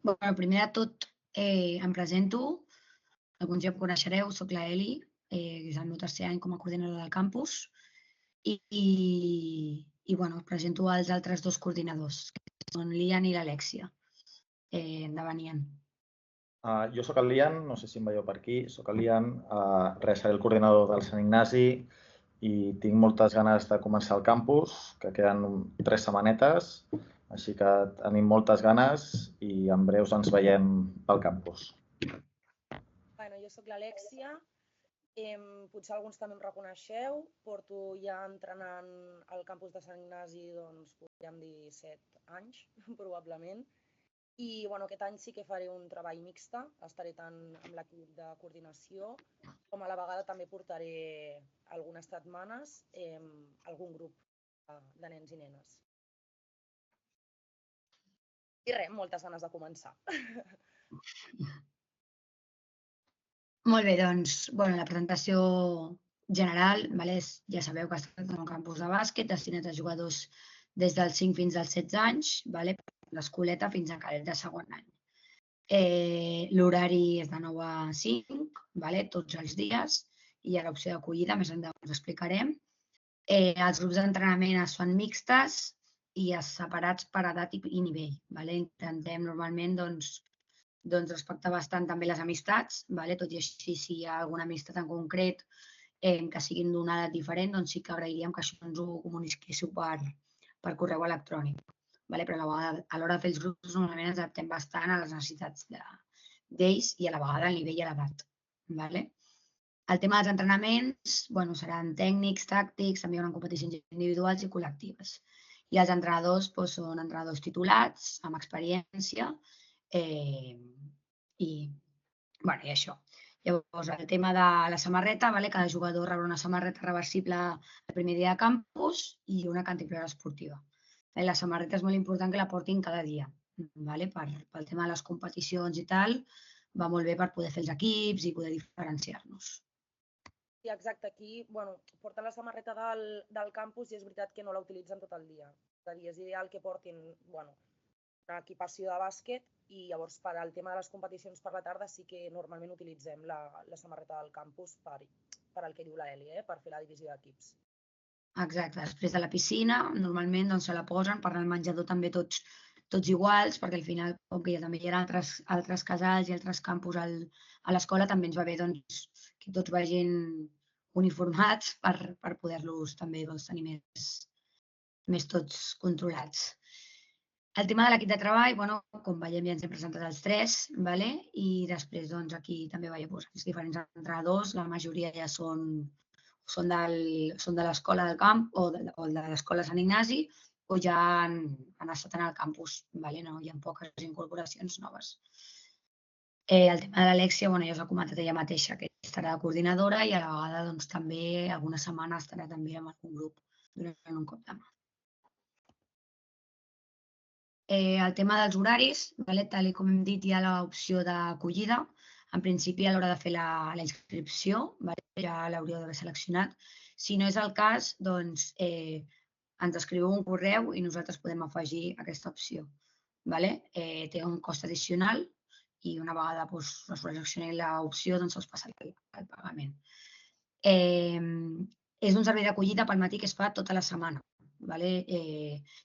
Primer de tot em presento, alguns ja em coneixereu, soc l'Eli, és el meu tercer any com a coordinadora del campus i presento els altres dos coordinadors, que són l'Ian i l'Alexia. Endavant, Ian. Jo sóc el Lian, no sé si em veieu per aquí, sóc el Lian, seré el coordinador del Sant Ignasi i tinc moltes ganes de començar el campus, que queden 3 setmanetes, així que tenim moltes ganes i en breus ens veiem pel campus. Jo sóc l'Alexia, potser alguns també em reconeixeu, porto ja entrenant al campus de Sant Ignasi, doncs podríem dir 7 anys, probablement. I aquest any sí que faré un treball mixta, estaré tant amb l'equip de coordinació com a la vegada també portaré algunes setmanes algun grup de nens i nenes. I res, moltes ganes de començar. Molt bé, doncs, la presentació general, ja sabeu que es tracta d'un campus de bàsquet destinat a jugadors des dels 5 fins als 16 anys, l'escoleta fins a cadet de segon any. L'horari és de 9 a 5, tots els dies, i hi ha l'opció d'acollida, més endavant us explicarem. Els grups d'entrenament es fan mixtes i separats per edat i nivell. Intentem normalment respectar bastant també les amistats, tot i així si hi ha alguna amistat en concret que siguin d'una edat diferent, doncs sí que agrairíem que això ens ho comuniquéssiu per correu electrònic. Però a l'hora de fer els grups normalment ens adaptem bastant a les necessitats d'ells i a la vegada al nivell i a l'edat. El tema dels entrenaments seran tècnics, tàctics, també hi haurà competicions individuals i col·lectives. I els entrenadors són entrenadors titulats, amb experiència i això. Llavors, el tema de la samarreta, cada jugador rebrà una samarreta reversible el primer dia de campus i una cantimplora esportiva. La samarreta és molt important que la portin cada dia, pel tema de les competicions i tal, va molt bé per poder fer els equips i poder diferenciar-nos. Sí, exacte, aquí porten la samarreta del campus i és veritat que no la utilitzen tot el dia. És a dir, és ideal que portin una equipació de bàsquet i llavors per al tema de les competicions per la tarda sí que normalment utilitzem la samarreta del campus per al que diu l'Eli, per fer la divisió d'equips. Exacte, després de la piscina, normalment se la posen per anar al menjador també tots iguals, perquè al final, com que també hi ha altres casals i altres campus a l'escola, també ens va bé que tots vagin uniformats per poder-los també tenir més tots controlats. El tema de l'equip de treball, com veiem ja ens hem presentat els 3, i després aquí també veieu els diferents entrenadors, la majoria ja són de l'escola del camp o de l'escola Sant Ignasi o ja han estat en el campus, hi ha poques incorporacions noves. El tema de l'Alexia, ja us ha comentat ella mateixa que estarà de coordinadora i a la vegada també alguna setmana estarà també en algun grup donant un cop de mà. El tema dels horaris, tal com hem dit, hi ha l'opció d'acollida. En principi, a l'hora de fer la inscripció, ja l'hauríeu d'haver seleccionat. Si no és el cas, doncs ens escriveu un correu i nosaltres podem afegir aquesta opció. Té un cost addicional i una vegada seleccioneu l'opció, us passarà el pagament. És un servei d'acollida pel matí que es fa tota la setmana.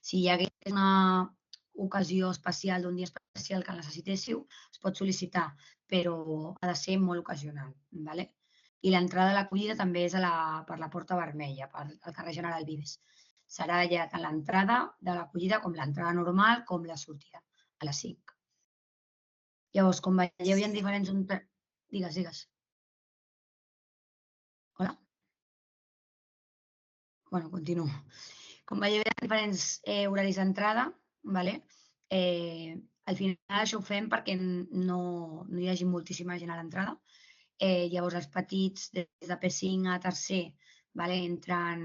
Si hi hagués una ocasió especial d'un dia especial que necessitéssiu, es pot sol·licitar, però ha de ser molt ocasional. I l'entrada a l'acollida també és per la porta vermella, pel carrer General Vives. Serà ja tant l'entrada de l'acollida com l'entrada normal com la sortida, a les 5. Llavors, com veieu, hi ha diferents... Digues. Hola? Continuo. Com veieu, hi ha diferents horaris d'entrada. Al final això ho fem perquè no hi hagi moltíssima gent a l'entrada. Llavors els petits des de P5 a tercer entraran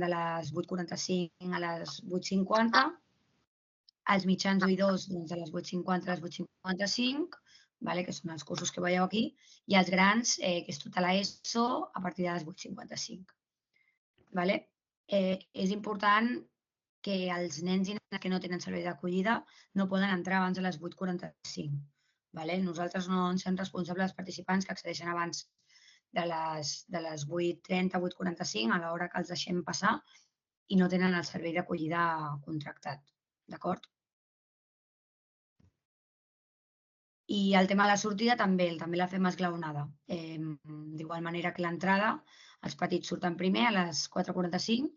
de les 8:45 a les 8:50, els mitjans 1 i 2 de les 8:50 a les 8:55, que són els cursos que veieu aquí, i els grans, que és tota l'ESO, a partir de les 8:55. És important que els nens i nenes que no tenen servei d'acollida no poden entrar abans de les 8:45. Nosaltres no ens fem responsables dels participants que accedeixen abans de les 8:30, 8:45, a l'hora que els deixem passar i no tenen el servei d'acollida contractat. D'acord? I el tema de la sortida també la fem esglaonada. D'igual manera que l'entrada, els petits surten primer a les 4:45,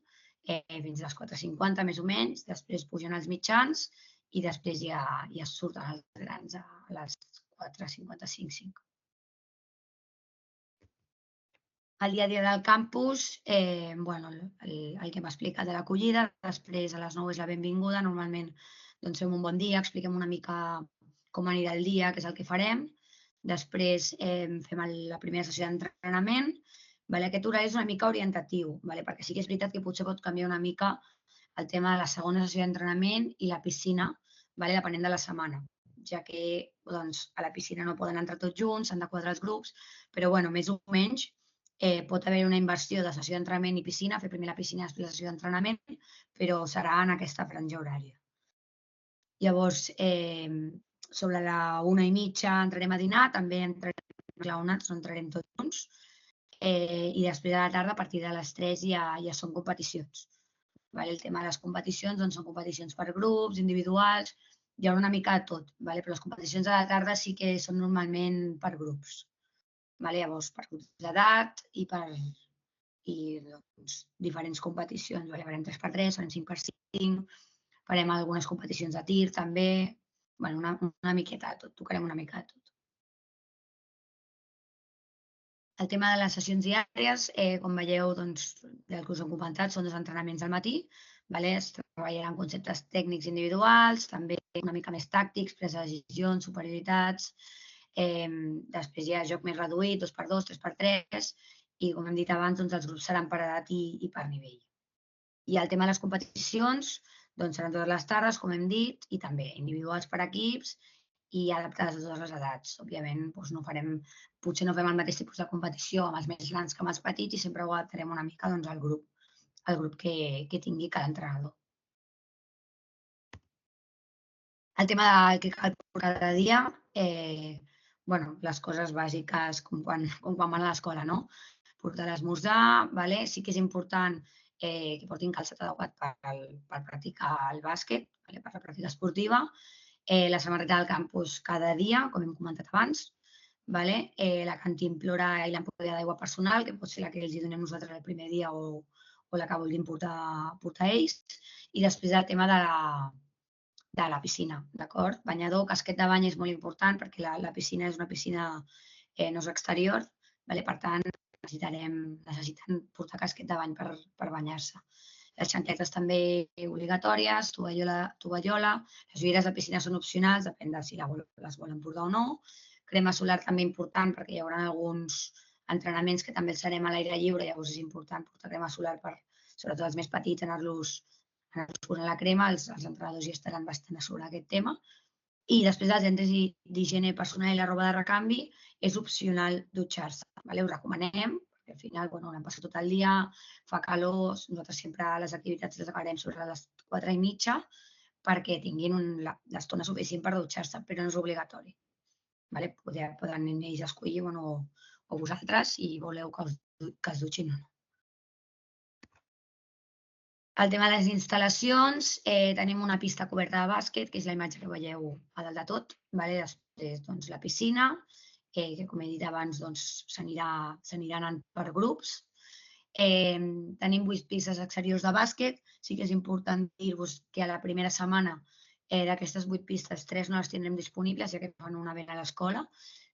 fins a les 4:50 més o menys, després pugen els mitjans i després ja surten els grans a les 4:55, 5. El dia a dia del campus, el que m'ha explicat de l'acollida, després a les 9 és la benvinguda, normalment fem un bon dia, expliquem una mica com anirà el dia, què és el que farem, després fem la primera sessió d'entrenament. Aquest horari és una mica orientatiu, perquè sí que és veritat que potser pot canviar una mica el tema de la segona sessió d'entrenament i la piscina, depenent de la setmana, ja que a la piscina no poden entrar tots junts, s'han de quadrar els grups, però més o menys pot haver una inversió de sessió d'entrenament i piscina, fer primer la piscina i després la sessió d'entrenament, però serà en aquesta franja horària. Llavors, sobre la 1:30 entrarem a dinar, també entrarem esglaonats, no entrarem tots junts, i després a la tarda, a partir de les 3, ja són competicions. El tema de les competicions són competicions per grups, individuals, hi ha una mica de tot, però les competicions a la tarda sí que són normalment per grups. Llavors, per grups d'edat i per diferents competicions. Farem 3x3, farem 5x5, farem algunes competicions de tir també, una miqueta de tot, tocarem una mica de tot. El tema de les sessions diàries, com veieu, del que us hem comentat, són 2 entrenaments al matí. Es treballaran conceptes tècnics individuals, també una mica més tàctics, presa de decisions, superioritats. Després hi ha joc més reduït, 2x2, 3x3, i com hem dit abans, els grups seran per edat i per nivell. I el tema de les competicions seran totes les tardes, com hem dit, i també individuals per equips i adaptades a totes les edats. Òbviament, potser no fem el mateix tipus de competició amb els més grans que amb els petits i sempre ho adaptarem una mica al grup que tingui cada entrenador. El tema del que cal cada dia, les coses bàsiques com quan van a l'escola, no? Portar l'esmorzar, sí que és important que portin calçat adequat per practicar el bàsquet, per la pràctica esportiva, la samarreta del campus cada dia, com hem comentat abans, la cantimplora i l'ampolla d'aigua personal, que pot ser la que els donem nosaltres el primer dia o la que vulguin portar ells, i després el tema de la piscina, d'acord? Banyador, casquet de bany és molt important perquè la piscina és una piscina no és exterior, per tant necessiten portar casquet de bany per banyar-se. Les xancletes també obligatòries, tovallola, les ulleres de piscina són opcionals, depèn de si les volen portar o no. Crema solar també important perquè hi haurà alguns entrenaments que també els farem a l'aire lliure, llavors és important portar crema solar per, sobretot els més petits, anar-los posant la crema, els entrenadors hi estaran bastant a sobre aquest tema. I després dels eines d'higiene personal i la roba de recanvi, és opcional dutxar-se. Ho recomanem, perquè al final han passat tot el dia, fa calor, nosaltres sempre les activitats les acabarem sobre les 4:30 perquè tinguin l'estona suficient per dutxar-se, però no és obligatori. Poden ells escollir o vosaltres si voleu que es dutxin o no. El tema de les instal·lacions, tenim una pista coberta de bàsquet, que és la imatge que veieu a dalt de tot. Després la piscina, que com he dit abans s'aniran anant per grups. Tenim 8 pistes exteriors de bàsquet. Sí que és important dir-vos que a la primera setmana d'aquestes 8 pistes, 3 no les tindrem disponibles, ja que fan una vent a l'escola.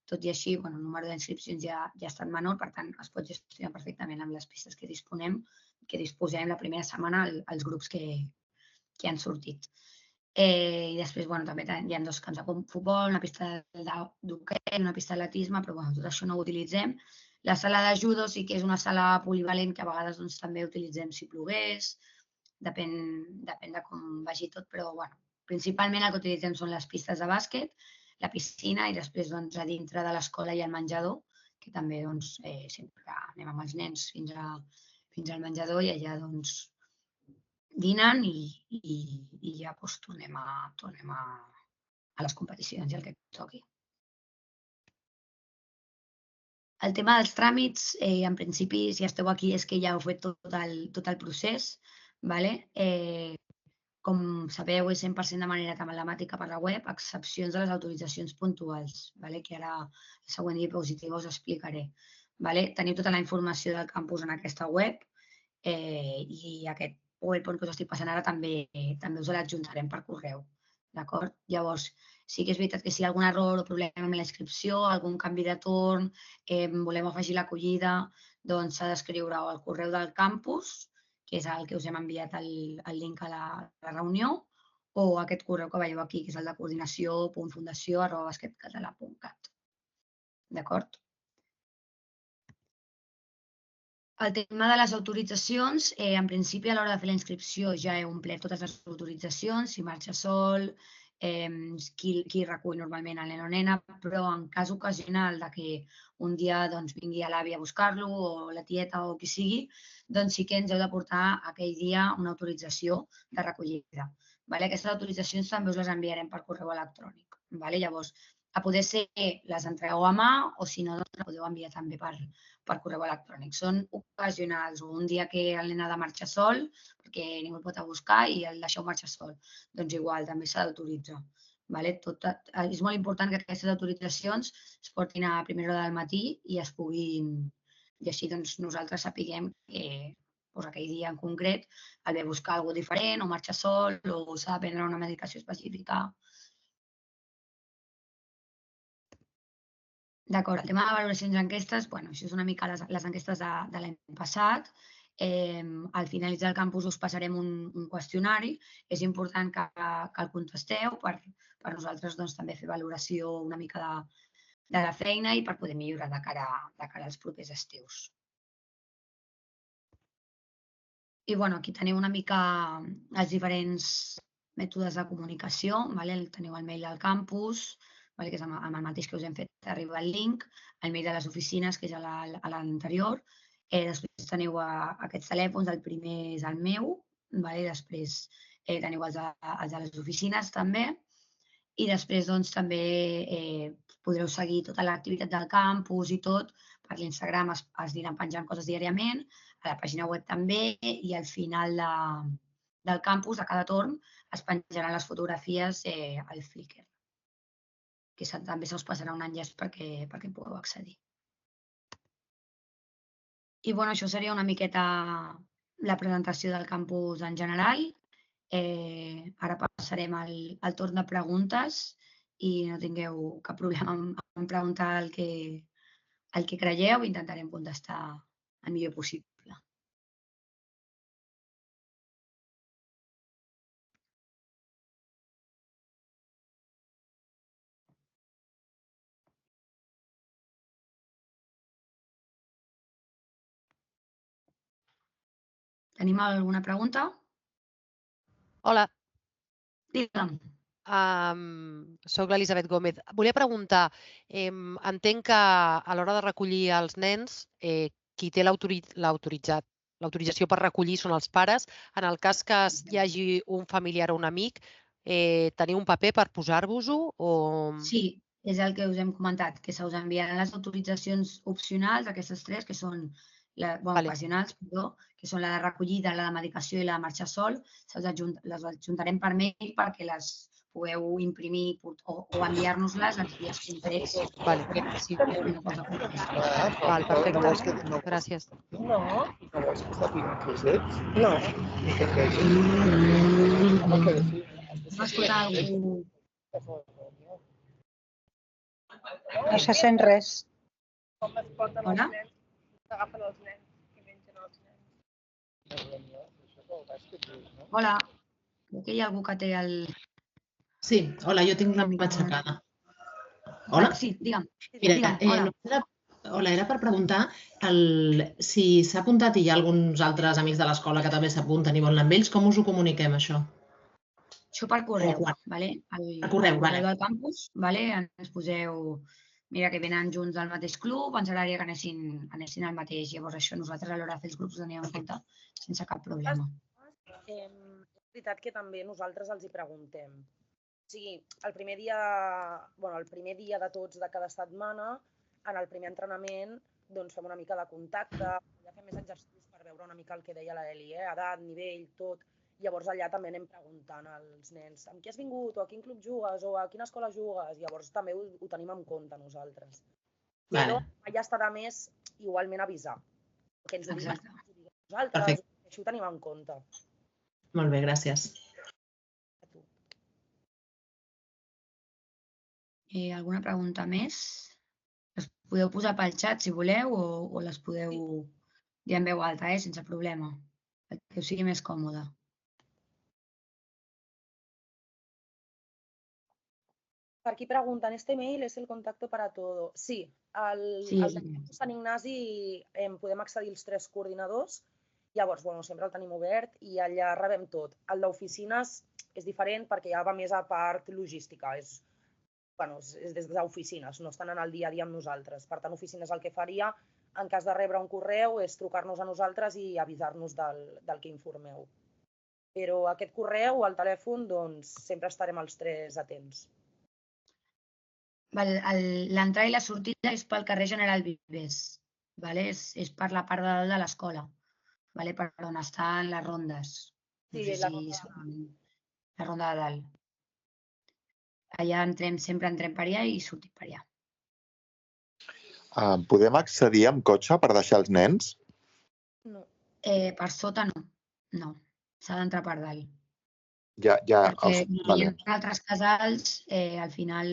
Tot i així, el número d'inscripcions ja ha estat menor, per tant, es pot gestionar perfectament amb les pistes que disposem la primera setmana als grups que han sortit. I després, també hi ha 2 camps de futbol, una pista d'hoquei, una pista d'atletisme, però tot això no ho utilitzem. La sala de judo sí que és una sala polivalent que a vegades també utilitzem si plogués, depèn de com vagi tot, però principalment el que utilitzem són les pistes de bàsquet, la piscina i després a dintre de l'escola hi ha el menjador, que també sempre anem amb els nens fins al menjador i allà dinen i ja tornem a les competicions i el que toqui. El tema dels tràmits, en principi, si esteu aquí és que ja heu fet tot el procés. Com sabeu, és 100% de manera telemàtica per la web, a excepcions de les autoritzacions puntuals, que ara la següent diapositiva us explicaré. Teniu tota la informació del campus en aquesta web i aquest PowerPoint que us estic passant ara també us l'adjuntarem per correu. D'acord? Llavors, sí que és veritat que si hi ha algun error o problema amb la inscripció, algun canvi de torn, volem afegir l'acollida, doncs s'ha d'escriure al correu del campus, que és el que us hem enviat el link a la reunió, o aquest correu que veieu aquí, que és el de coordinació.fundació@basketcatalà.cat. D'acord? El tema de les autoritzacions, en principi a l'hora de fer la inscripció ja heu omplert totes les autoritzacions, si marxa sol, qui recull normalment el nen o nena, però en cas ocasional de que un dia vingui a l'avi a buscar-lo o la tieta o qui sigui, doncs sí que ens heu de portar aquell dia una autorització de recollida. Aquestes autoritzacions també us les enviarem per correu electrònic. Llavors, a poder ser les entregueu a mà o si no, les podeu enviar també per correu electrònic. Són ocasionals, o un dia que el nen ha de marxar sol, perquè ningú el pot buscar i el deixeu marxar sol. Doncs igual, també s'ha d'autoritzar. És molt important que aquestes autoritzacions es portin a primera hora del matí i es puguin... I així nosaltres sapiguem que aquell dia en concret el ve a buscar algú diferent o marxa sol o s'ha de prendre una medicació específica. D'acord, el tema de valoracions enquestes, això és una mica les enquestes de l'any passat. Al finalitzar el campus us passarem un qüestionari. És important que el contesteu per nosaltres també fer valoració una mica de la feina i per poder millorar de cara als propers estius. I aquí teniu una mica els diferents mètodes de comunicació. Teniu el mail del campus, que és amb el mateix que us hem fet arribar el link, el mail de les oficines, que és a l'anterior. Després teniu aquests telèfons, el primer és el meu, després teniu els de les oficines també, i després també podreu seguir tota l'activitat del campus i tot, per l'Instagram es aniran penjant coses diàriament, a la pàgina web també, i al final del campus, a cada torn, es penjaran les fotografies al Flickr, que també se us passarà un enllaç perquè pugueu accedir. I això seria una miqueta la presentació del campus en general. Ara passarem al torn de preguntes i no tingueu cap problema en preguntar el que creieu i intentarem contestar el millor possible. Tenim alguna pregunta? Hola. Digue'm. Soc l'Elisabet Gómez. Volia preguntar, entenc que a l'hora de recollir els nens, qui té l'autorització per recollir són els pares. En el cas que hi hagi un familiar o un amic, teniu un paper per posar-vos-ho? Sí, és el que us hem comentat, que se us enviaran les autoritzacions opcionals, aquestes tres, que són ocasionals, que són la de recollida, la de medicació i la de marxar sol. Les adjuntarem per mail perquè les pugueu imprimir o enviar-nos-les en dies concrets. Perfecte. Gràcies. No. No vols que sàpiguen qui ets? No. Va escoltar algú? No se sent res. Com es porten els nens? S'agafen els nens i mengen els nens. Hola. Crec que hi ha algú que té el... Sí, hola, jo tinc la mà aixecada. Hola? Sí, digue'm. Mira, hola, era per preguntar si s'ha apuntat i hi ha alguns altres amics de l'escola que també s'apunten i volen amb ells, com us ho comuniquem, això? Això per correu, Per correu, del campus, ens poseu... Mira, que venen junts al mateix club, ens agradaria que anessin al mateix. Llavors, això nosaltres a l'hora de fer els grups ho teníem en compte sense cap problema. veritat que també nosaltres els hi preguntem. O sigui, el primer dia de tots de cada setmana, en el primer entrenament, doncs fem una mica de contacte, ja fem més exercicis per veure una mica el que deia l'Eli, edat, nivell, tot. Llavors allà també anem preguntant als nens amb qui has vingut, o a quin club jugues, o a quina escola jugues. Llavors també ho tenim en compte nosaltres. Però ja està de més igualment avisar. Que ens ho diguin nosaltres, això ho tenim en compte. Molt bé, gràcies. Alguna pregunta més? Les podeu posar pel xat si voleu o les podeu dir en veu alta, sense problema, que us sigui més còmode. Per aquí pregunten, ¿este mail es el contacto para todo? Sí, al Sant Ignasi podem accedir als 3 coordinadors, llavors sempre el tenim obert i allà rebem tot. El d'oficines és diferent perquè ja va més a part logística, és des d'oficines, no estan en el dia a dia amb nosaltres. Per tant, oficines el que faria, en cas de rebre un correu, és trucar-nos a nosaltres i avisar-nos del que informeu. Però aquest correu o al telèfon, doncs, sempre estarem els 3 atents. L'entrada i la sortida és pel carrer General Vives, és per la part de dalt de l'escola, per on estan les rondes. Sí, la ronda de dalt. Allà sempre entrem per allà i sortim per allà. Podem accedir amb cotxe per deixar els nens? No. Per sota no. S'ha d'entrar per dalt. Perquè hi ha altres casals, al final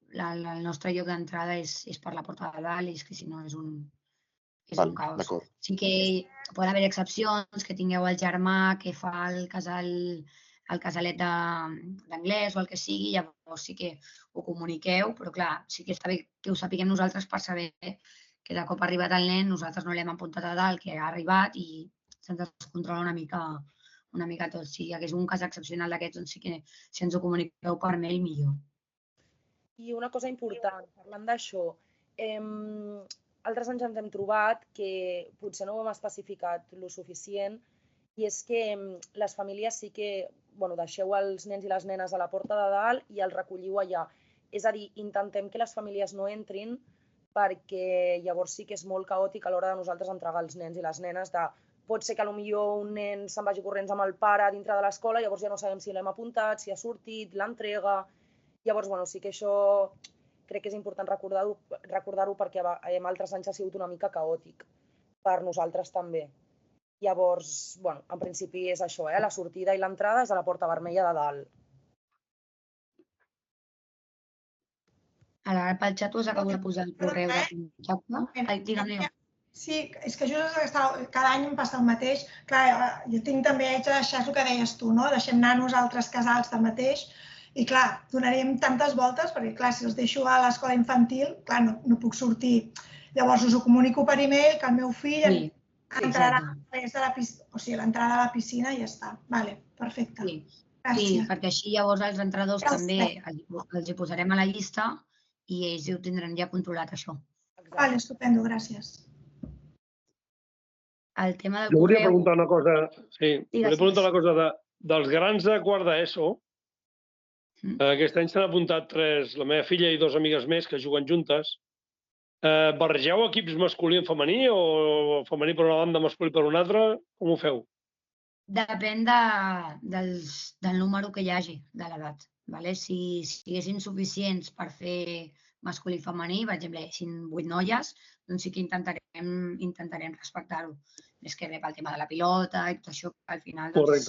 el nostre lloc d'entrada és per la porta de dalt i és que si no és un caos. Sí que poden haver excepcions, que tingueu el germà que fa el casalet d'anglès o el que sigui, llavors sí que ho comuniqueu, però clar, sí que està bé que ho sapiguem nosaltres per saber que de cop ha arribat el nen, nosaltres no l'hem apuntat a dalt, que ha arribat i se'ns descontrola una mica tot. Si hi hagués un cas excepcional d'aquests, doncs sí que si ens ho comuniqueu per mail, millor. I una cosa important, parlant d'això, altres anys ens hem trobat que potser no ho hem especificat lo suficient i és que les famílies sí que deixeu els nens i les nenes a la porta de dalt i els recolliu allà. És a dir, intentem que les famílies no entrin perquè llavors sí que és molt caòtic a l'hora de nosaltres entregar els nens i les nenes. Pot ser que potser un nen se'n vagi corrents amb el pare dintre de l'escola, llavors ja no sabem si l'hem apuntat, si ha sortit, l'entrega. Llavors, sí que això crec que és important recordar-ho perquè en altres anys ha sigut una mica caòtic per nosaltres també. Llavors, en principi és això, la sortida i l'entrada és a la porta vermella de dalt. Ara pel xat us acabo de posar el correu de contacte. Digue'm. Sí, és que just cada any em passa el mateix. Clar, jo també haig de deixar el que deies tu, no? Deixem nanos a altres casals del mateix. I clar, donaríem tantes voltes, perquè clar, si els deixo a l'escola infantil, clar, no puc sortir. Llavors us ho comunico per e-mail que el meu fill entrarà a l'entrada de la piscina i ja està. Vale, perfecte. Sí, perquè així llavors els entrenadors també els hi posarem a la llista i ells ho tindran ja controlat, això. Vale, estupendo, gràcies. El tema del correu... Jo volia preguntar una cosa, dels grans de quart d'ESO. Aquest any s'han apuntat 3, la meva filla i 2 amigues més que juguen juntes. Barregeu equips masculí i femení o femení per una banda, masculí per una altra? Com ho feu? Depèn del número que hi hagi de l'edat. Si siguessin suficients per fer masculí i femení, per exemple, si 8 noies, doncs sí que intentarem respectar-ho. Més que bé pel tema de la pilota i tot això, al final és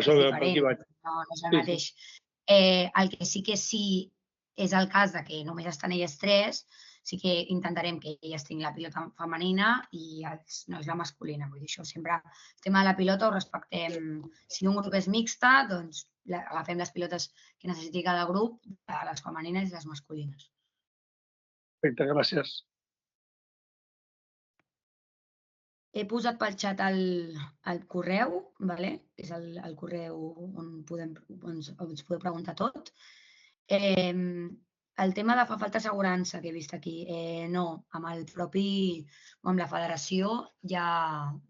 diferent, no és el mateix. El que sí que és el cas que només estan elles 3, sí que intentarem que elles tinguin la pilota femenina i els nois la masculina. Vull dir, això sempre, el tema de la pilota ho respectem. Si un grup és mixta, doncs agafem les pilotes que necessiti cada grup, les femenines i les masculines. Perfecte, gràcies. He posat pel xat el correu, és el correu on ens podeu preguntar tot. El tema de fa falta assegurança que he vist aquí, no, amb la federació ja,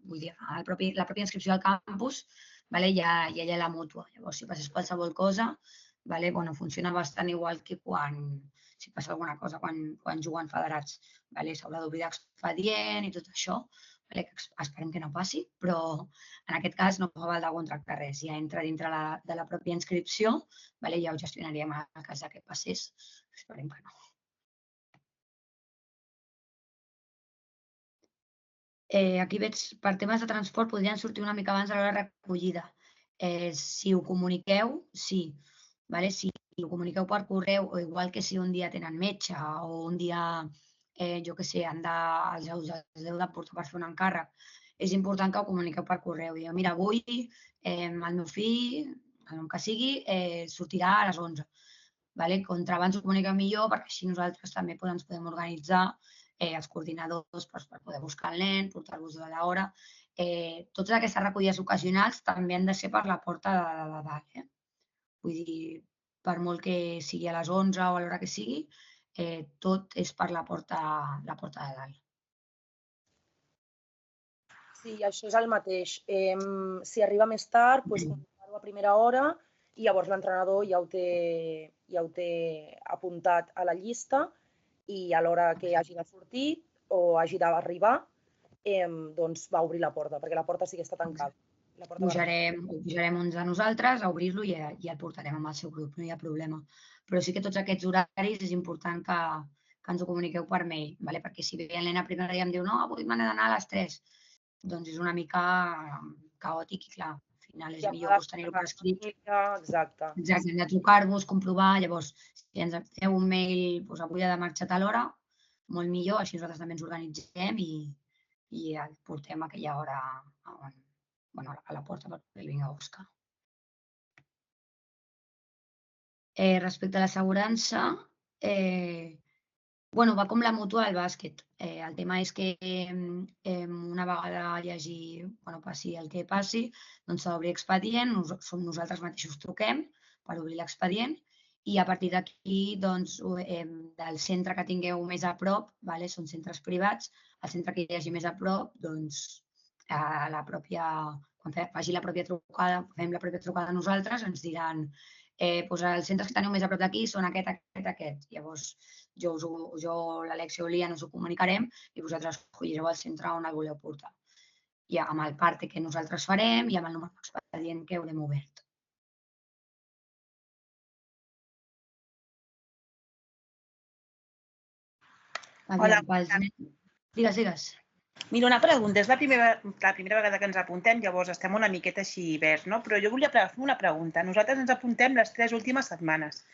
vull dir, la pròpia inscripció al campus hi ha la mútua. Llavors, si passés qualsevol cosa, funciona bastant igual que si passa alguna cosa quan juguen federats. S'haurà d'obrir l'expedient i tot això, que esperem que no passi, però en aquest cas no fa falta contractar res. Ja entra dintre de la pròpia inscripció, ja ho gestionaríem en el cas que passés. Esperem que no. Aquí veig, per temes de transport, podrien sortir una mica abans de l'hora de recollida. Si ho comuniqueu, sí. Si ho comuniqueu per correu, o igual que si un dia tenen metge o un dia, jo què sé, els heu de portar per fer un encàrrec, és important que ho comuniqueu per correu. Digueu, mira, avui el meu fill, el nom que sigui, sortirà a les 11. Contra abans ho comuniqueu millor, perquè així nosaltres també ens podem organitzar els coordinadors per poder buscar el nen, portar-vos a l'hora. Totes aquestes recollides ocasionals també han de ser per la porta de dalt. Vull dir, per molt que sigui a les 11 o a l'hora que sigui, tot és per la porta de dalt. Sí, això és el mateix. Si arriba més tard, comunicar-ho a primera hora i llavors l'entrenador ja ho té apuntat a la llista i a l'hora que hagi de sortir o hagi d'arribar, doncs va obrir la porta, perquè la porta sí que està tancada. Pujarem uns de nosaltres a obrir-lo i el portarem amb el seu grup, no hi ha problema. Però sí que tots aquests horaris és important que ens ho comuniqueu per mail, perquè si ve el nen a primera hora i em diu no, avui me n'he d'anar a les 3, doncs és una mica caòtic i clar, al final és millor tenir-ho per escrit. Exacte. Hem de trucar-vos, comprovar, llavors si ens feu un mail, avui ha de marxar a tal hora, molt millor, així nosaltres també ens organitzem i el portem a aquella hora a la porta perquè el vinga a buscar. Respecte a l'assegurança, va com la mútua al bàsquet. El tema és que una vegada hi hagi, passi el que passi, doncs s'ha d'obrir expedient, nosaltres mateixos truquem per obrir l'expedient i a partir d'aquí, doncs, del centre que tingueu més a prop, són centres privats, el centre que hi hagi més a prop, doncs, quan faci la pròpia trucada, fem la pròpia trucada nosaltres, ens diran els centres que teniu més a prop d'aquí són aquest. Llavors, jo, l'Alexia o l'Ian us ho comunicarem i vosaltres escollireu el centre on el voleu portar. I amb el parte que nosaltres farem i amb el número d'expedient que haurem obert. Hola. Digues. Mira, una pregunta. És la primera vegada que ens apuntem, llavors estem una miqueta així verds, no? Però jo volia fer una pregunta. Nosaltres ens apuntem les 3 últimes setmanes.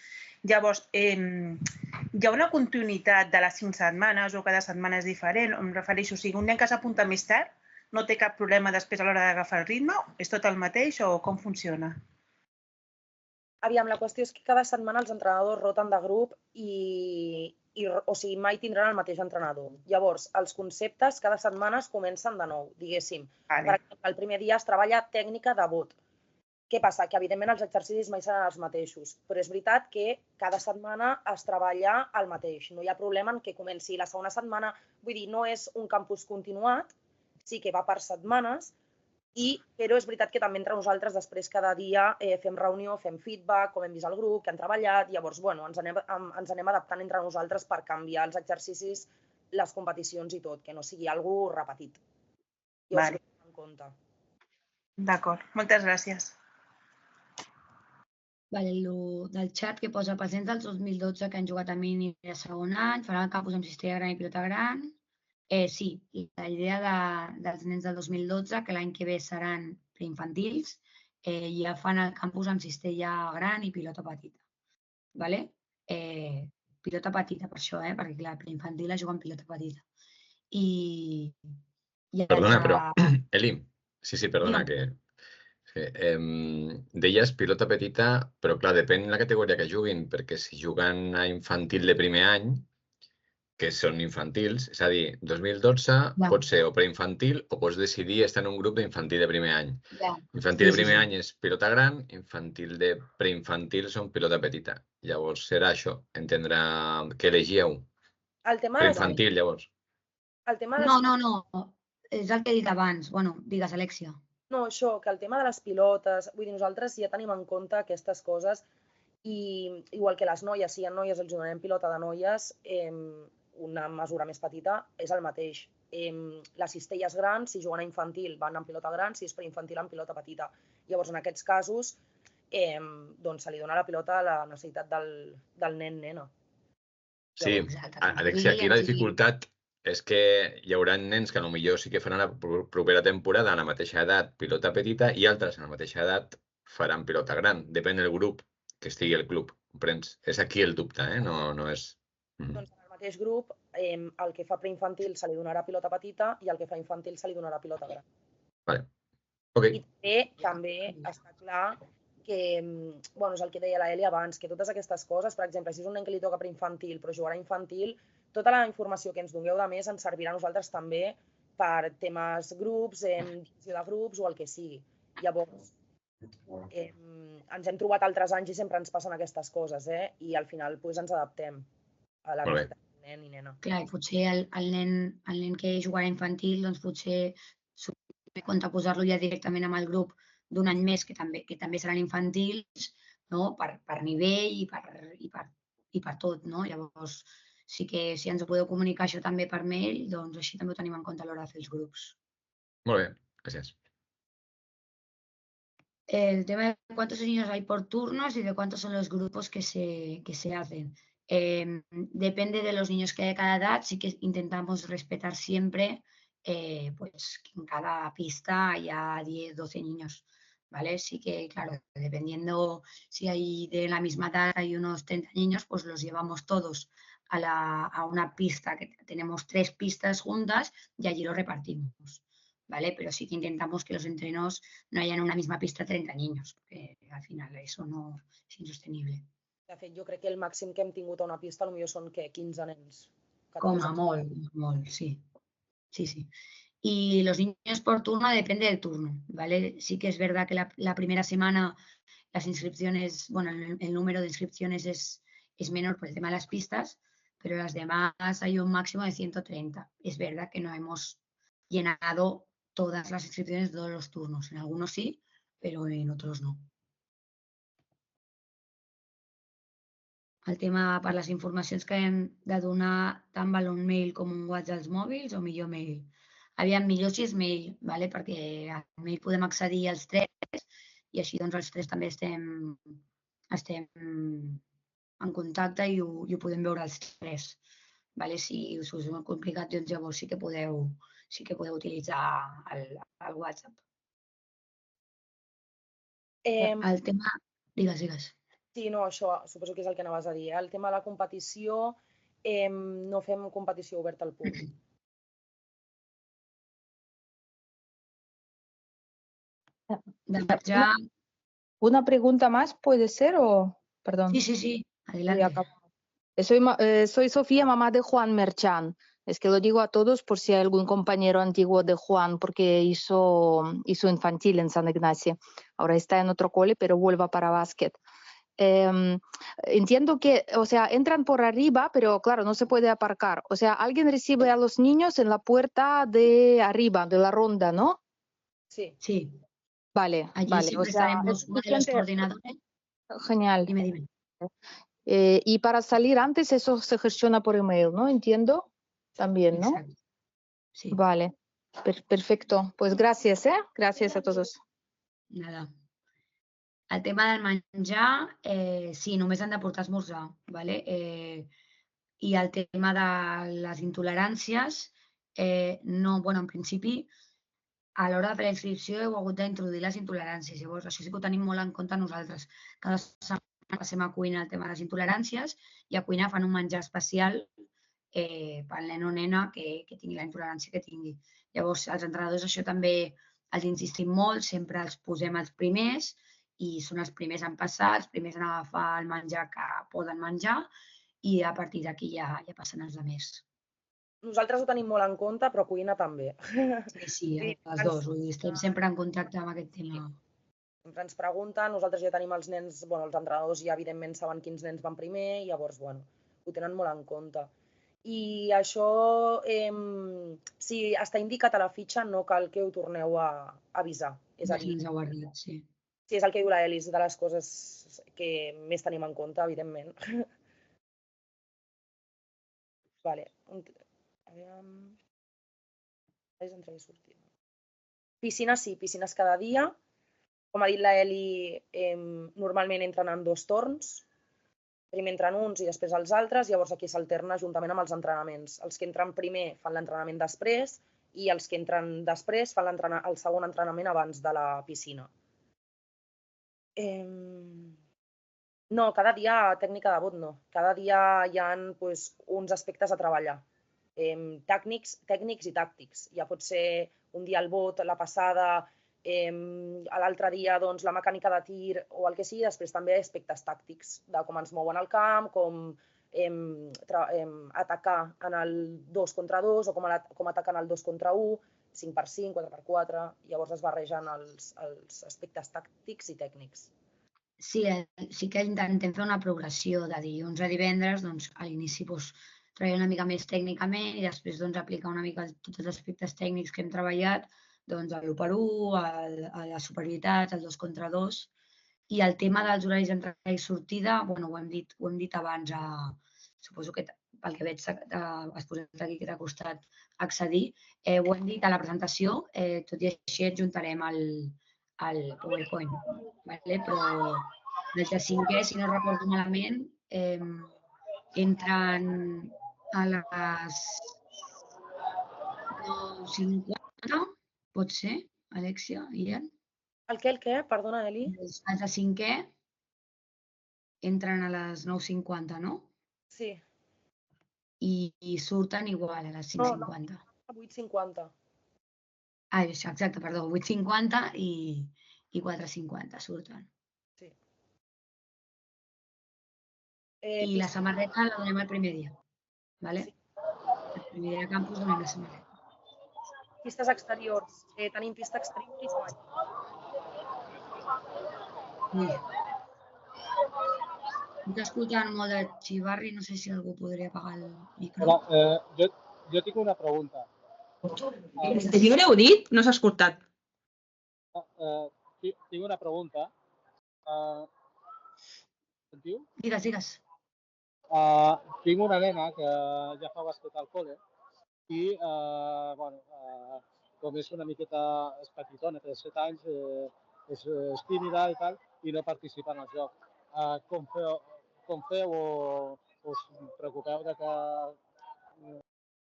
Llavors, hi ha una continuïtat de les 5 setmanes o cada setmana és diferent? Em refereixo, o sigui, un nen que s'apunta més tard no té cap problema després a l'hora d'agafar el ritme? És tot el mateix o com funciona? Aviam, la qüestió és que cada setmana els entrenadors roten de grup o sigui, mai tindran el mateix entrenador. Llavors, els conceptes cada setmana es comencen de nou, diguéssim. Per exemple, el primer dia es treballa tècnica de bot. Què passa? Que, evidentment, els exercicis mai seran els mateixos, però és veritat que cada setmana es treballa el mateix. No hi ha problema en que comenci la segona setmana. Vull dir, no és un campus continuat, sí que va per setmanes, però és veritat que també entre nosaltres després cada dia fem reunió, fem feedback, com hem vist el grup, que han treballat, llavors ens anem adaptant entre nosaltres per canviar els exercicis, les competicions i tot, que no sigui alguna cosa repetit. I ho tenim en compte. D'acord, moltes gràcies. Del xat que posa presents dels 2012 que han jugat a mini de segon any, faran el campus amb cistella gran i pilota gran. Sí, la idea dels nens del 2012, que l'any que ve seran preinfantils, ja fan el campus amb cistella gran i pilota petita. Pilota petita, per això, perquè clar, preinfantil es juga amb pilota petita. Perdona, però, Eli, sí, perdona, que deies pilota petita, però clar, depèn de la categoria que juguin, perquè si juguen a infantil de primer any, que són infantils, és a dir, 2012 pot ser o preinfantil o pots decidir estar en un grup d'infantil de primer any. Infantil de primer any és pilota gran, infantil de preinfantil són pilota petita. Llavors serà això, entendre què elegíeu. Preinfantil, llavors. No, és el que he dit abans. Bueno, digues, Alexia. No, això, que el tema de les pilotes, vull dir, nosaltres ja tenim en compte aquestes coses i igual que les noies, si hi ha noies els donarem pilota de noies, una mesura més petita és el mateix. Les cistelles grans, si juguen a infantil, van amb pilota gran, si és per infantil, amb pilota petita. Llavors, en aquests casos, doncs se li dona la pilota a la necessitat del nen-nena. Sí, Alexia, aquí la dificultat és que hi haurà nens que potser sí que faran la propera temporada a la mateixa edat pilota petita i altres a la mateixa edat faran pilota gran. Depèn del grup que estigui al club. Comprens? És aquí el dubte, no és... Doncs en el mateix grup, el que fa preinfantil se li donarà pilota petita i el que fa infantil se li donarà pilota gran. Vale. Ok. I també està clar que, bueno, és el que deia la Eli abans, que totes aquestes coses, per exemple, si és un nen que li toca preinfantil però jugarà infantil, tota la informació que ens dongueu de més ens servirà a nosaltres també per temes grups, divisió de grups o el que sigui. Llavors, ens hem trobat altres anys i sempre ens passen aquestes coses, i al final ens adaptem a la necessitat del nen i nena. Clar, potser el nen que jugarà infantil, doncs potser s'ho compte posar-lo ja directament amb el grup d'un any més, que també seran infantils, no? Per nivell i per tot, no? Llavors, sí que si ens ho podeu comunicar això també per mail, doncs així també ho tenim en compte a l'hora de fer els grups. Molt bé, gràcies. El tema de cuántos niños hay por turnos y de cuántos son los grupos que se hacen. Depende de los niños que hay de cada edad, sí que intentamos respetar siempre, pues que en cada pista haya 10, 12 niños, ¿vale? Sí que, claro, dependiendo si hay de la misma edad hay unos 30 niños, pues los llevamos todos a una pista, que tenemos 3 pistas juntas y allí los repartimos, ¿vale? Pero sí que intentamos que los entrenos no haya en una misma pista 30 niños, porque al final eso no es insostenible. De fet, jo crec que el màxim que hem tingut a una pista potser són 15 nens. Com a molt, sí. Sí. Y los niños por turno depende del turno, ¿vale? Sí que es verdad que la primera semana las inscripciones, bueno, el número de inscripciones es menor por el tema de las pistas, pero las demás hay un máximo de 130. Es verdad que no hemos llenado todas las inscripciones de todos los turnos. En algunos sí, pero en otros no. El tema per les informacions que hem de donar tant val un mail com un WhatsApp als mòbils o millor mail. Aviam, millor si és mail, ¿vale? Perquè al mail podem accedir als 3 i així doncs els 3 també estem en contacte i ho podem veure els 3. ¿Vale? Si us és molt complicat, doncs llavors sí que podeu utilitzar el WhatsApp. El tema... Digues. Sí, no, això suposo que és el que anaves a dir. El tema de la competició, no fem competició oberta al públic. Una pregunta más, ¿puede ser? Perdón. Sí, adelante. Soy Sofía, mamá de Juan Merchan. Es que lo digo a todos por si hay algún compañero antiguo de Juan, porque hizo infantil en San Ignacio. Ahora está en otro cole, pero vuelva para básquet. Entiendo que, o sea, entran por arriba, pero claro, no se puede aparcar. O sea, alguien recibe a los niños en la puerta de arriba, de la ronda, ¿no? Sí. Vale. Allí O sea, estaremos uno de los coordinadores. Genial. Dime. Y para salir antes eso se gestiona por email, ¿no? Entiendo. También, ¿no? Exacto. Sí. Vale. Perfecto. Pues gracias, Gracias a todos. Nada. El tema del menjar, sí, només han de portar esmorzar, ¿vale? I el tema de les intoleràncies, no, bueno, en principi, a l'hora de fer la inscripció heu hagut d'introduir les intoleràncies. Llavors, això sí que ho tenim molt en compte nosaltres. Cada setmana passem a cuina el tema de les intoleràncies i a cuina fan un menjar especial pel nen o nena que tingui la intolerància que tingui. Llavors, els entrenadors això també els insistim molt, sempre els posem els primers i són els primers en passar, els primers en agafar el menjar que poden menjar i a partir d'aquí ja passen els altres. Nosaltres ho tenim molt en compte, però cuina també. Sí, els dos. Estem sempre en contacte amb aquest tema. Sempre ens pregunten, nosaltres ja tenim els nens, bueno, els entrenadors ja evidentment saben quins nens van primer, llavors, bueno, ho tenen molt en compte. I això, si està indicat a la fitxa, no cal que ho torneu a avisar. És a dir, més guardat, sí. sí, és el que diu la Elis, de les coses que més tenim en compte, evidentment. Vale. Piscines sí, piscines cada dia. Com ha dit la Eli, normalment entren en 2 torns. Primer entren uns i després els altres, llavors aquí s'alterna juntament amb els entrenaments. Els que entren primer fan l'entrenament després i els que entren després fan el segon entrenament abans de la piscina. No, cada dia tècnica de bot no. Cada dia hi ha uns aspectes a treballar. Tècnics i tàctics. Ja pot ser un dia el bot, la passada, l'altre dia la mecànica de tir o el que sigui, després també aspectes tàctics de com ens mouen al camp, com atacar en el 2 contra 2 o com atacar en el 2 contra 1, 5x5, 4x4, llavors es barregen els aspectes tàctics i tècnics. Sí que intentem fer una progressió de dilluns a divendres, a l'inici treballar una mica més tècnicament i després aplicar una mica tots els aspectes tècnics que hem treballat, l'1x1, la superioritat, el 2 contra 2. I el tema dels horaris d'entrada i sortida, ho hem dit abans, suposo que pel que veig has posat aquí que t'ha costat accedir, ho hem dit a la presentació, tot i així adjuntarem el PowerPoint, però des de 5è, si no recordo malament, entren a les 9:50, pot ser, Alexia, Ian? El què? Perdona, Eli. Els de 5è entren a les 9:50, no? Sí. I surten igual a les 5:50. A 8:50. Exacte, perdó, 8:50 i 4:50 surten. Sí. I la samarreta la donem el primer dia, ¿vale? El primer dia de campus donem la samarreta. Pistes exteriors. Tenim pista exterior i treball. Estic escoltant molt de xivarri, no sé si algú podria apagar el micro. Hola, jo tinc una pregunta. Si haureu dit, no s'ha escoltat. Tinc una pregunta. Sentiu? Digues. Tinc una nena que ja fa basquet al col·le i, com és una miqueta petitona, té 7 anys, és tímida i tal, i no participa en el joc. Com feu o us preocupeu de que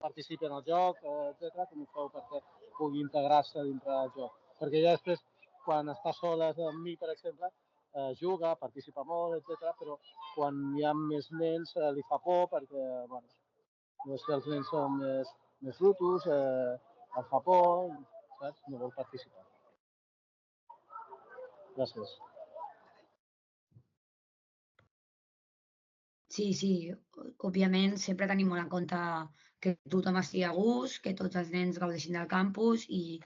participi en el joc, etc. Com ho feu perquè pugui integrar-se dintre del joc? Perquè ja després, quan està sola amb mi, per exemple, juga, participa molt, etc. Però quan hi ha més nens li fa por perquè, no és que els nens són més brutos, el fa por, saps? No vol participar. Gràcies. Sí, òbviament sempre tenim molt en compte que tothom estigui a gust, que tots els nens gaudeixin del campus i,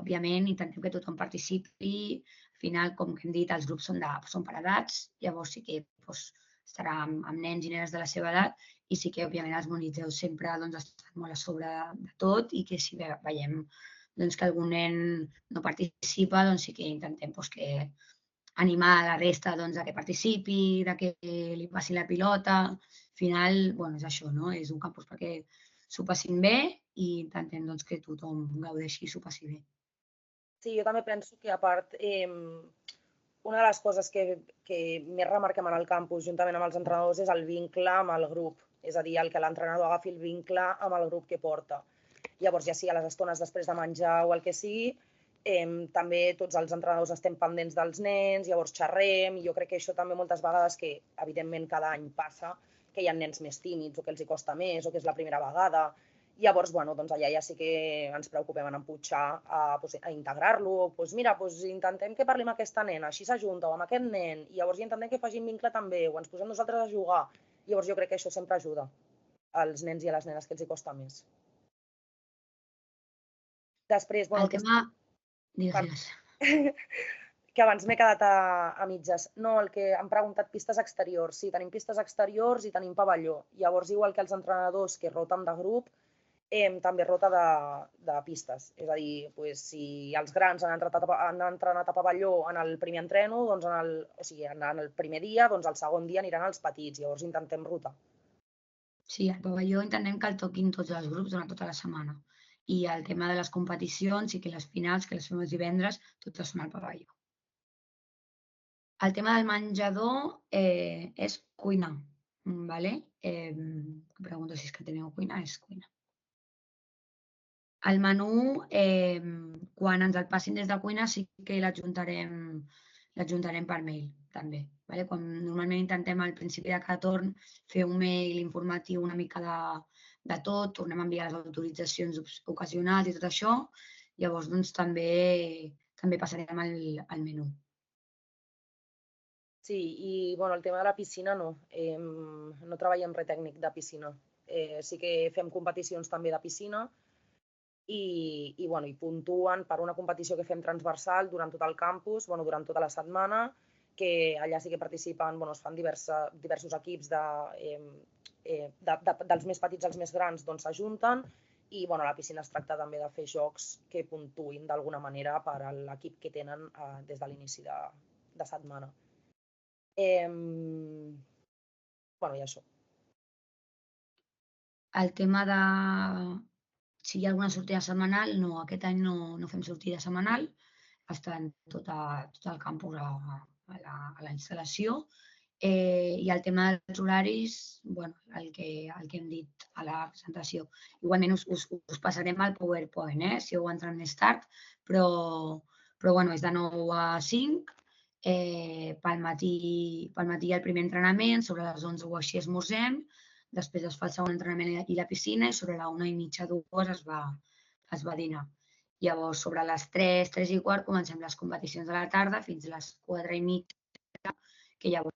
òbviament, intentem que tothom participi. Al final, com hem dit, els grups són per edats, llavors sí que estarà amb nens i nenes de la seva edat i sí que, òbviament, els monitors sempre estan molt a sobre de tot i que si veiem que algun nen no participa, sí que intentem que animar la resta que participi, que li passi la pilota. Al final, és això, no? És un campus perquè s'ho passin bé i intentem que tothom gaudeixi i s'ho passi bé. Sí, jo també penso que, a part, una de les coses que més remarquem en el campus, juntament amb els entrenadors, és el vincle amb el grup. És a dir, el que l'entrenador agafi el vincle amb el grup que porta. Llavors, ja sigui a les estones després de menjar o el que sigui, també tots els entrenadors estem pendents dels nens, llavors xerrem, i jo crec que això també moltes vegades, que evidentment cada any passa, que hi ha nens més tímids o que els hi costa més o que és la primera vegada. Llavors, allà ja sí que ens preocupem en empujar a integrar-lo. Mira, intentem que parli amb aquesta nena, així s'ajunta, o amb aquest nen, i llavors intentem que facin vincle també, o ens posem nosaltres a jugar. Llavors jo crec que això sempre ajuda als nens i a les nenes que els hi costa més. Després, el tema... Digues. Que abans m'he quedat a mitges. No, el que han preguntat pistes exteriors. Sí, tenim pistes exteriors i tenim pavelló. Llavors, igual que els entrenadors que roten de grup, també rota de pistes. És a dir, si els grans han entrenat a pavelló en el primer entreno, doncs en el primer dia, doncs el segon dia aniran els petits. Llavors intentem rotar. Sí, al pavelló intentem que el toquin tots els grups durant tota la setmana. I el tema de les competicions i que les finals, que les fem els divendres, totes són al pavelló. El tema del menjador és cuinar. Pregunto si és que teniu cuina, és cuina. El menú, quan ens el passin des de cuina, sí que l'adjuntarem per mail, també. Normalment intentem al principi de cada torn fer un mail informatiu una mica de tot, tornem a enviar les autoritzacions ocasionals i tot això, llavors doncs també passarem al menú. Sí, i el tema de la piscina no. No treballem res tècnic de piscina. Sí que fem competicions també de piscina, i puntuen per una competició que fem transversal durant tot el campus, durant tota la setmana, que allà sí que participen, es fan diversos equips dels més petits als més grans, doncs s'ajunten, i a la piscina es tracta també de fer jocs que puntuïn d'alguna manera per a l'equip que tenen des de l'inici de setmana. I això. El tema de si hi ha alguna sortida setmanal, no, aquest any no fem sortida setmanal, estan tot el campus a la instal·lació. I el tema dels horaris, el que hem dit a la presentació. Igualment us passarem el PowerPoint, si heu entrat més tard, però és de 9 a 5. Pel matí el primer entrenament, sobre les 11 o així esmorzem, després es fa el segon entrenament i la piscina, i sobre la 1:30, 2 es va a dinar. Llavors, sobre les 3, 3 i quart, comencem les competicions de la tarda fins a les 4:30, que llavors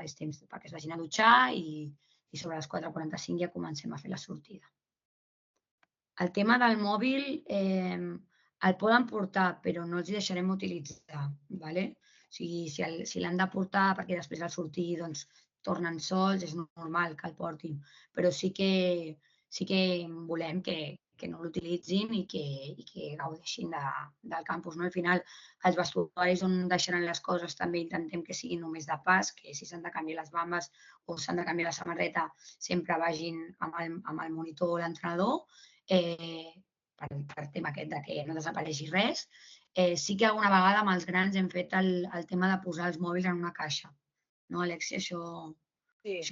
és temps perquè es vagin a dutxar, i sobre les 4:45 ja comencem a fer la sortida. El tema del mòbil el poden portar, però no els hi deixarem utilitzar. Si l'han de portar perquè després al sortir tornen sols, és normal que el portin, però sí que volem que no l'utilitzin i que gaudeixin del campus. Al final, els vestuaris on deixaran les coses també intentem que siguin només de pas, que si s'han de canviar les bambes o s'han de canviar la samarreta sempre vagin amb el monitor o l'entrenador, per el tema aquest que no desapareixi res. Sí que alguna vegada amb els grans hem fet el tema de posar els mòbils en una caixa. No, Alexia? Això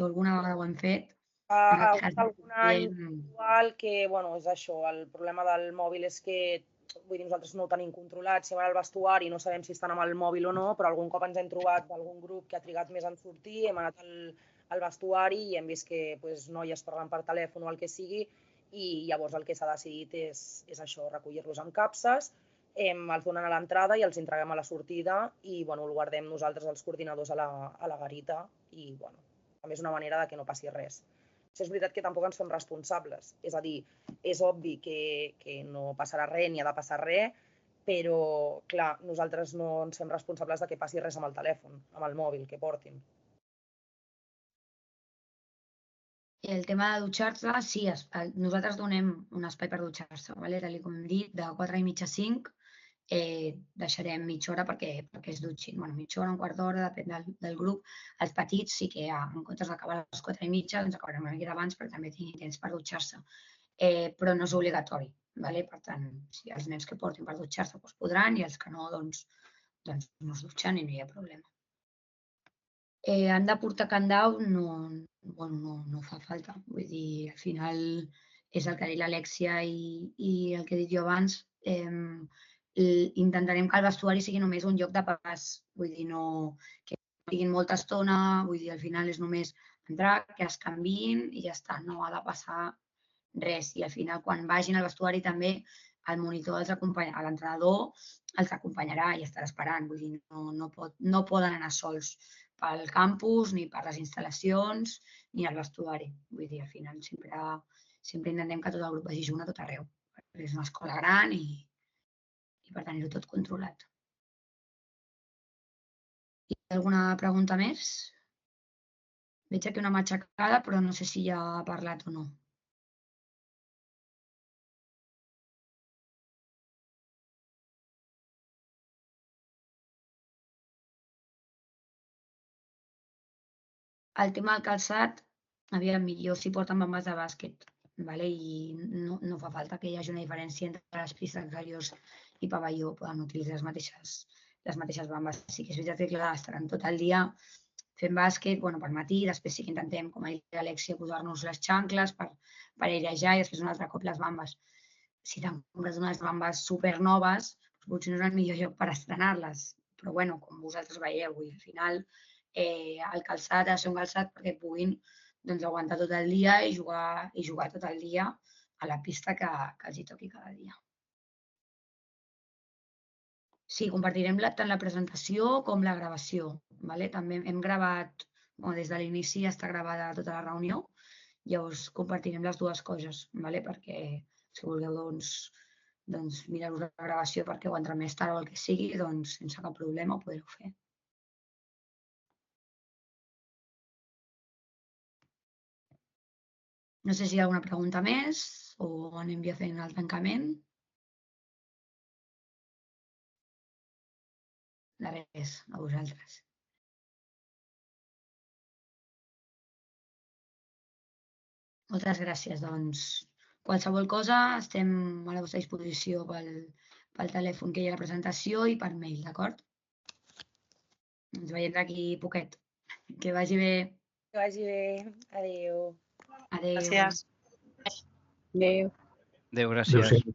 alguna vegada ho hem fet. Algun any puntual que, és això, el problema del mòbil és que nosaltres no ho tenim controlat, si van al vestuari no sabem si estan amb el mòbil o no, però algun cop ens hem trobat d'algun grup que ha trigat més en sortir, hem anat al vestuari i hem vist que noies parlant per telèfon o el que sigui, i llavors el que s'ha decidit és això, recollir-los amb capses, els donen a l'entrada i els entreguem a la sortida i el guardem nosaltres, els coordinadors, a la garita, i també és una manera de que no passi res. És veritat que tampoc ens fem responsables, és a dir, és obvi que no passarà res ni ha de passar res, però, clar, nosaltres no ens fem responsables de que passi res amb el telèfon, amb el mòbil que portin. El tema de dutxar-se, sí, nosaltres donem un espai per dutxar-se, tal com hem dit, de 4:30 a 5, deixarem mitja hora perquè es dutxin. Mitja hora, un quart d'hora, depèn del grup. Els petits sí que en comptes d'acabar a les 4:30 acabarem una mica abans perquè també tinguin temps per dutxar-se, però no és obligatori. Per tant, si els nens que portin per dutxar-se podran, i els que no, doncs no es dutxen i no hi ha problema. Han de portar candau? No fa falta. Vull dir, al final és el que ha dit l'Alexia i el que he dit jo abans. Intentarem que el vestuari sigui només un lloc de pas. Vull dir, que no siguin molta estona, vull dir, al final és només entrar, que es canviïn i ja està, no ha de passar res. I al final, quan vagin al vestuari també, el monitor l'entrenador els acompanyarà i estarà esperant. Vull dir, no poden anar sols pel campus, ni per les instal·lacions, ni al vestuari. Vull dir, al final sempre intentem que tot el grup vagi junt a tot arreu. És una escola gran i per tenir-ho tot controlat. Hi ha alguna pregunta més? Veig aquí una matxacada, però no sé si ja ha parlat o no. El tema del calçat, aviam, jo s'hi porten bambes de bàsquet, i no fa falta que hi hagi una diferència entre les pistes exteriors i pavelló, poden utilitzar les mateixes bambes. Sí que és veritat que, clar, estaran tot el dia fent bàsquet, per matí, després sí que intentem, com ha dit l'Alexia, posar-nos les xancles per airejar i després un altre cop les bambes. Si te'n compres unes bambes supernoves, potser no és el millor lloc per estrenar-les, però com vosaltres veieu, al final el calçat ha de ser un calçat perquè puguin aguantar tot el dia i jugar tot el dia a la pista que els hi toqui cada dia. Sí, compartirem tant la presentació com la gravació. També hem gravat, des de l'inici està gravada tota la reunió, llavors compartirem les dues coses, perquè si voleu mirar-vos la gravació perquè ho entrem més tard o el que sigui, sense cap problema ho podreu fer. No sé si hi ha alguna pregunta més o anem ja fent el tancament. De res, a vosaltres. Moltes gràcies. Qualsevol cosa estem a la vostra disposició pel telèfon que hi ha a la presentació i per mail, d'acord? Ens veiem d'aquí poquet. Que vagi bé. Que vagi bé. Adéu. Adéu. Gràcies. Adéu. Adéu, gràcies.